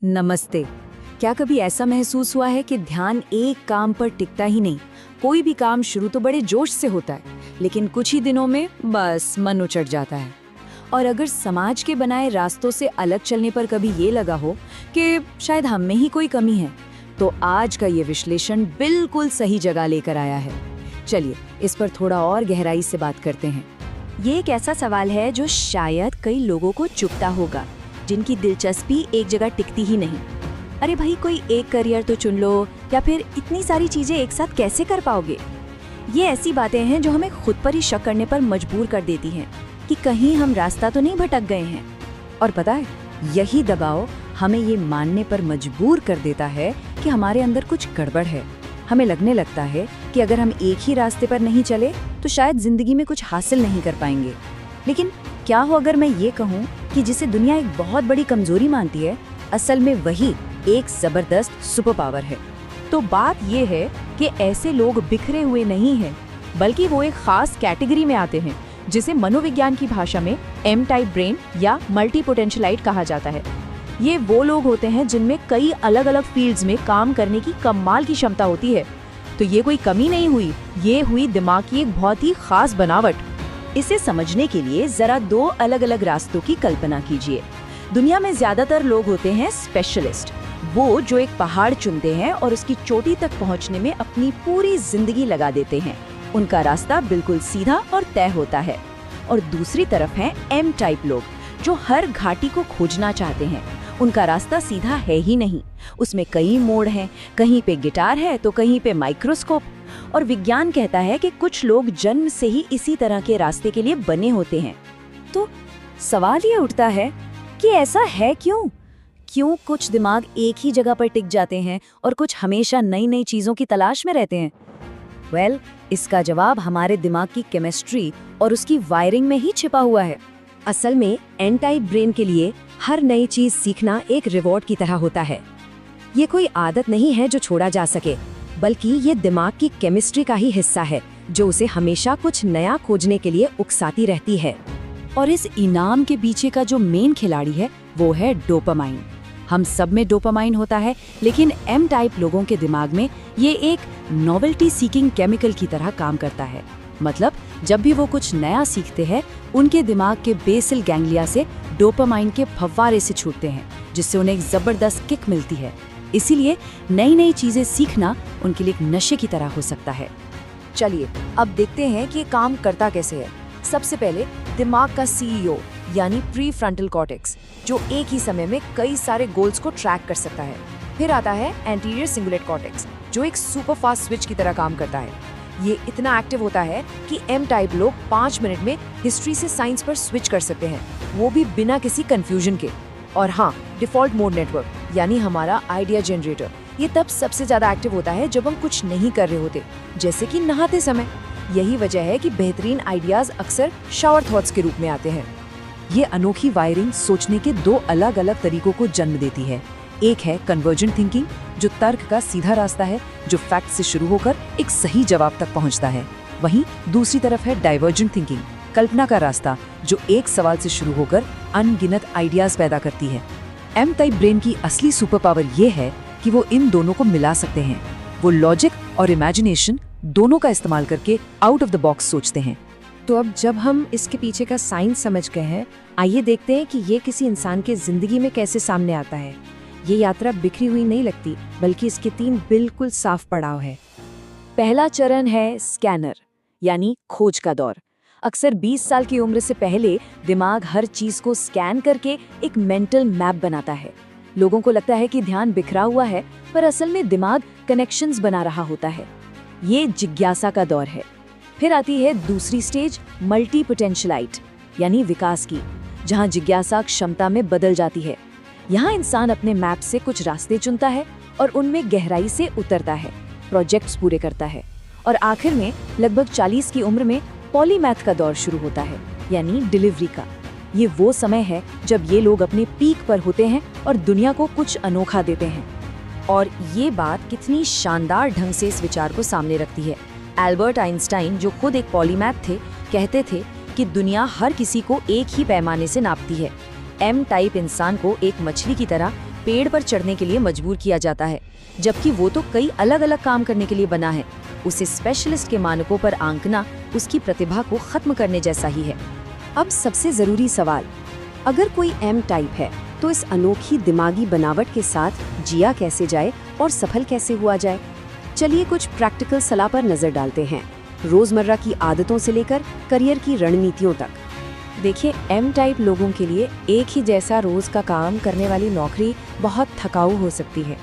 नमस्ते। क्या कभी ऐसा महसूस हुआ है कि ध्यान एक काम पर टिकता ही नहीं? कोई भी काम शुरू तो बड़े जोश से होता है, लेकिन कुछ ही दिनों में बस मन उचट जाता है। और अगर समाज के बनाए रास्तों से अलग चलने पर कभी ये लगा हो कि शायद हम में ही कोई कमी है, तो आज का ये विश्लेषण बिल्कुल सही जगह लेकर आया है। चलिए इस पर थोड़ा और गहराई से बात करते हैं। ये एक ऐसा सवाल है जो शायद कई लोगों को चुभता होगा, जिनकी दिलचस्पी एक जगह टिकती ही नहीं। अरे भाई, कोई एक करियर तो चुन लो, या फिर इतनी सारी चीजें एक साथ कैसे कर पाओगे। ये ऐसी बातें हैं जो हमें खुद पर ही शक करने पर मजबूर कर देती हैं कि कहीं हम रास्ता तो नहीं भटक गए हैं। और पता है, यही दबाव हमें ये मानने पर मजबूर कर देता है कि हमारे अंदर कुछ गड़बड़ है। हमें लगने लगता है कि अगर हम एक ही रास्ते पर नहीं चले तो शायद जिंदगी में कुछ हासिल नहीं कर पाएंगे। लेकिन क्या हो अगर मैं ये कहूँ कि जिसे दुनिया एक बहुत बड़ी कमजोरी मानती है, असल में वही एक जबरदस्त सुपर पावर है। तो बात ये है कि ऐसे लोग बिखरे हुए नहीं हैं, बल्कि वो एक खास कैटेगरी में आते हैं, जिसे मनोविज्ञान की भाषा में एम टाइप ब्रेन या मल्टी पोटेंशियलाइट कहा जाता है। ये वो लोग होते हैं जिनमें कई अलग अलग फील्ड्स में काम करने की कमाल की क्षमता होती है। तो ये कोई कमी नहीं हुई, ये हुई दिमाग की एक बहुत ही खास बनावट। इसे समझने के लिए जरा दो अलग अलग रास्तों की कल्पना कीजिए। दुनिया में ज्यादातर लोग होते हैं स्पेशलिस्ट, वो जो एक पहाड़ चुनते हैं और उसकी चोटी तक पहुंचने में अपनी पूरी जिंदगी लगा देते हैं। उनका रास्ता बिल्कुल सीधा और तय होता है। और दूसरी तरफ हैं एम टाइप लोग, जो हर घाटी को खोजना चाहते हैं। उनका रास्ता सीधा है ही नहीं, उसमें कई मोड़ हैं, कहीं पे गिटार है तो कहीं पे माइक्रोस्कोप। और विज्ञान कहता है कि कुछ लोग जन्म से ही इसी तरह के रास्ते के लिए बने होते हैं। तो सवाल ये उठता है कि ऐसा है क्यों? क्यों कुछ दिमाग एक ही जगह पर टिक जाते हैं और कुछ हमेशा नई नई चीजों की तलाश में रहते हैं? वेल, इसका जवाब हमारे दिमाग की केमिस्ट्री और उसकी वायरिंग में ही छिपा हुआ है। असल में एन टाइप ब्रेन के लिए हर नई चीज सीखना एक रिवॉर्ड की तरह होता है। ये कोई आदत नहीं है जो छोड़ा जा सके, बल्कि ये दिमाग की केमिस्ट्री का ही हिस्सा है, जो उसे हमेशा कुछ नया खोजने के लिए उकसाती रहती है। और इस इनाम के पीछे का जो मेन खिलाड़ी है वो है डोपामाइन। हम सब में डोपामाइन होता है, लेकिन एम टाइप लोगों के दिमाग में ये एक नॉवेल्टी सीकिंग केमिकल की तरह काम करता है। मतलब जब भी वो कुछ नया सीखते हैं, उनके दिमाग के बेसल गैंग्लिया से डोपामाइन के फव्वारे से छूटते हैं, जिससे उन्हें एक जबरदस्त किक मिलती है। इसीलिए नई नई चीजें सीखना उनके लिए एक नशे की तरह हो सकता है। चलिए अब देखते हैं कि ये काम करता कैसे है। सबसे पहले दिमाग का सीईओ यानी प्री फ्रंटल कॉर्टेक्स, जो एक ही समय में कई सारे गोल्स को ट्रैक कर सकता है। फिर आता है एंटीरियर सिंगुलेट कॉर्टेक्स, जो एक सुपर फास्ट स्विच की तरह काम करता है। ये इतना एक्टिव होता है कि एम टाइप लोग 5 मिनट में हिस्ट्री से साइंस पर स्विच कर सकते हैं, वो भी बिना किसी कंफ्यूजन के। और हाँ, डिफॉल्ट मोड नेटवर्क यानी हमारा आइडिया जनरेटर, ये तब सबसे ज्यादा एक्टिव होता है जब हम कुछ नहीं कर रहे होते, जैसे कि नहाते समय। यही वजह है कि बेहतरीन आइडियाज अक्सर शावर थॉट्स के रूप में आते हैं। ये अनोखी वायरिंग सोचने के दो अलग अलग तरीकों को जन्म देती है। एक है कन्वर्जेंट थिंकिंग, जो तर्क का सीधा रास्ता है, जो फैक्ट से शुरू होकर एक सही जवाब तक पहुंचता है। वहीं दूसरी तरफ है डाइवर्जेंट थिंकिंग, कल्पना का रास्ता, जो एक सवाल से शुरू होकर अनगिनत आइडियाज पैदा करती है। एम टाइप ब्रेन की असली सुपर पावर ये है कि वो इन दोनों को मिला सकते हैं। वो लॉजिक और इमेजिनेशन दोनों का इस्तेमाल करके आउट ऑफ द बॉक्स सोचते हैं। तो अब जब हम इसके पीछे का साइंस समझ गए हैं, आइए देखते हैं कि ये किसी इंसान के जिंदगी में कैसे सामने आता है। ये यात्रा बिखरी हुई नहीं लगती, बल्कि इसके 3 बिल्कुल साफ पड़ाव है। पहला चरण है स्कैनर यानी खोज का दौर। अक्सर 20 साल की उम्र से पहले दिमाग हर चीज को स्कैन करके एक मेंटल मैप बनाता है। लोगों को लगता है कि ध्यान बिखरा हुआ है, पर असल में दिमाग कनेक्शंस बना रहा होता है। ये जिज्ञासा का दौर है। फिर आती है दूसरी स्टेज, मल्टी पोटेंशियलाइट यानी विकास की, जहां जिज्ञासा क्षमता में बदल जाती है। यहाँ इंसान अपने मैप से कुछ रास्ते चुनता है और उनमें गहराई से उतरता है, प्रोजेक्ट्स पूरे करता है। और आखिर में लगभग 40 की उम्र में पॉलीमैथ का दौर शुरू होता है, यानी डिलीवरी का। ये वो समय है जब ये लोग अपने पीक पर होते हैं और दुनिया को कुछ अनोखा देते हैं। और ये बात कितनी शानदार ढंग से इस विचार को सामने रखती है। एल्बर्ट आइंस्टाइन, जो खुद एक पॉलीमैथ थे, कहते थे कि दुनिया हर किसी को एक ही पैमाने से नापती है। एम टाइप इंसान को एक मछली की तरह पेड़ पर चढ़ने के लिए मजबूर किया जाता है, जबकि वो तो कई अलग अलग काम करने के लिए बना है। उसे स्पेशलिस्ट के मानकों पर आंकना उसकी प्रतिभा को खत्म करने जैसा ही है। अब सबसे जरूरी सवाल, अगर कोई एम टाइप है तो इस अनोखी दिमागी बनावट के साथ जिया कैसे जाए और सफल कैसे हुआ जाए? चलिए कुछ प्रैक्टिकल सलाह पर नजर डालते हैं, रोजमर्रा की आदतों से लेकर करियर की रणनीतियों तक। देखिए, एम टाइप लोगों के लिए एक ही जैसा रोज का काम करने वाली नौकरी बहुत थकाऊ हो सकती है।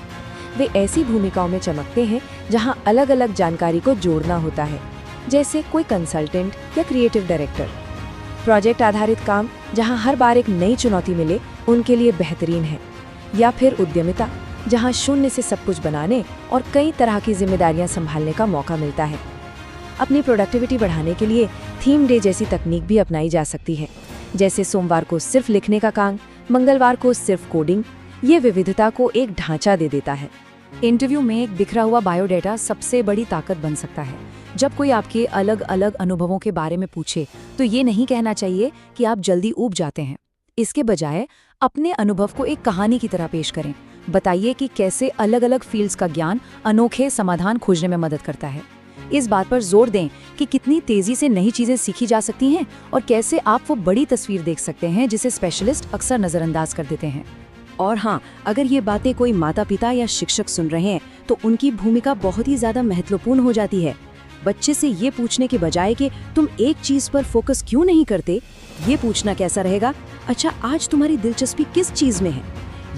वे ऐसी भूमिकाओं में चमकते हैं जहां अलग अलग जानकारी को जोड़ना होता है, जैसे कोई कंसल्टेंट या क्रिएटिव डायरेक्टर। प्रोजेक्ट आधारित काम जहां हर बार एक नई चुनौती मिले उनके लिए बेहतरीन है। या फिर उद्यमिता, जहां शून्य से सब कुछ बनाने और कई तरह की जिम्मेदारियां संभालने का मौका मिलता है। अपनी प्रोडक्टिविटी बढ़ाने के लिए थीम डे जैसी तकनीक भी अपनाई जा सकती है, जैसे सोमवार को सिर्फ लिखने का काम, मंगलवार को सिर्फ कोडिंग। ये विविधता को एक ढांचा दे देता है। इंटरव्यू में एक बिखरा हुआ बायोडाटा सबसे बड़ी ताकत बन सकता है। जब कोई आपके अलग अलग अनुभवों के बारे में पूछे तो ये नहीं कहना चाहिए कि आप जल्दी ऊब जाते हैं। इसके बजाय अपने अनुभव को एक कहानी की तरह पेश करें। बताइए कि कैसे अलग अलग फील्ड्स का ज्ञान अनोखे समाधान खोजने में मदद करता है। इस बात पर जोर दें कि कितनी तेजी से नई चीजें सीखी जा सकती हैं और कैसे आप वो बड़ी तस्वीर देख सकते हैं जिसे स्पेशलिस्ट अक्सर नजरअंदाज कर देते हैं। और हाँ, अगर ये बातें कोई माता पिता या शिक्षक सुन रहे हैं तो उनकी भूमिका बहुत ही ज्यादा महत्वपूर्ण हो जाती है। बच्चे से ये पूछने के बजाय कि तुम एक चीज पर फोकस क्यों नहीं करते, ये पूछना कैसा रहेगा, अच्छा आज तुम्हारी दिलचस्पी किस चीज में है।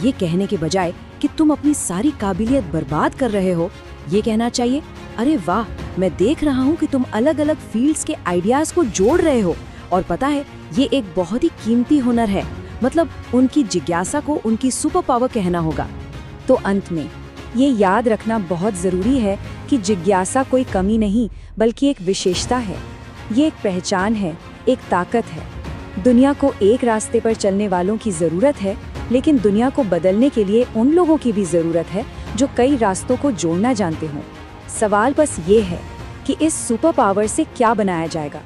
ये कहने के बजाय कि तुम अपनी सारी काबिलियत बर्बाद कर रहे हो, ये कहना चाहिए, अरे वाह, मैं देख रहा हूँ कि तुम अलग अलग फील्ड्स के आइडियाज को जोड़ रहे हो और पता है ये एक बहुत ही कीमती हुनर है। मतलब उनकी जिज्ञासा को उनकी सुपर पावर कहना होगा। तो अंत में ये याद रखना बहुत जरूरी है कि जिज्ञासा कोई कमी नहीं बल्कि एक विशेषता है। ये एक पहचान है, एक ताकत है। दुनिया को एक रास्ते पर चलने वालों की जरूरत है, लेकिन दुनिया को बदलने के लिए उन लोगों की भी जरूरत है जो कई रास्तों को जोड़ना जानते हों। सवाल बस ये है कि इस सुपर पावर से क्या बनाया जाएगा।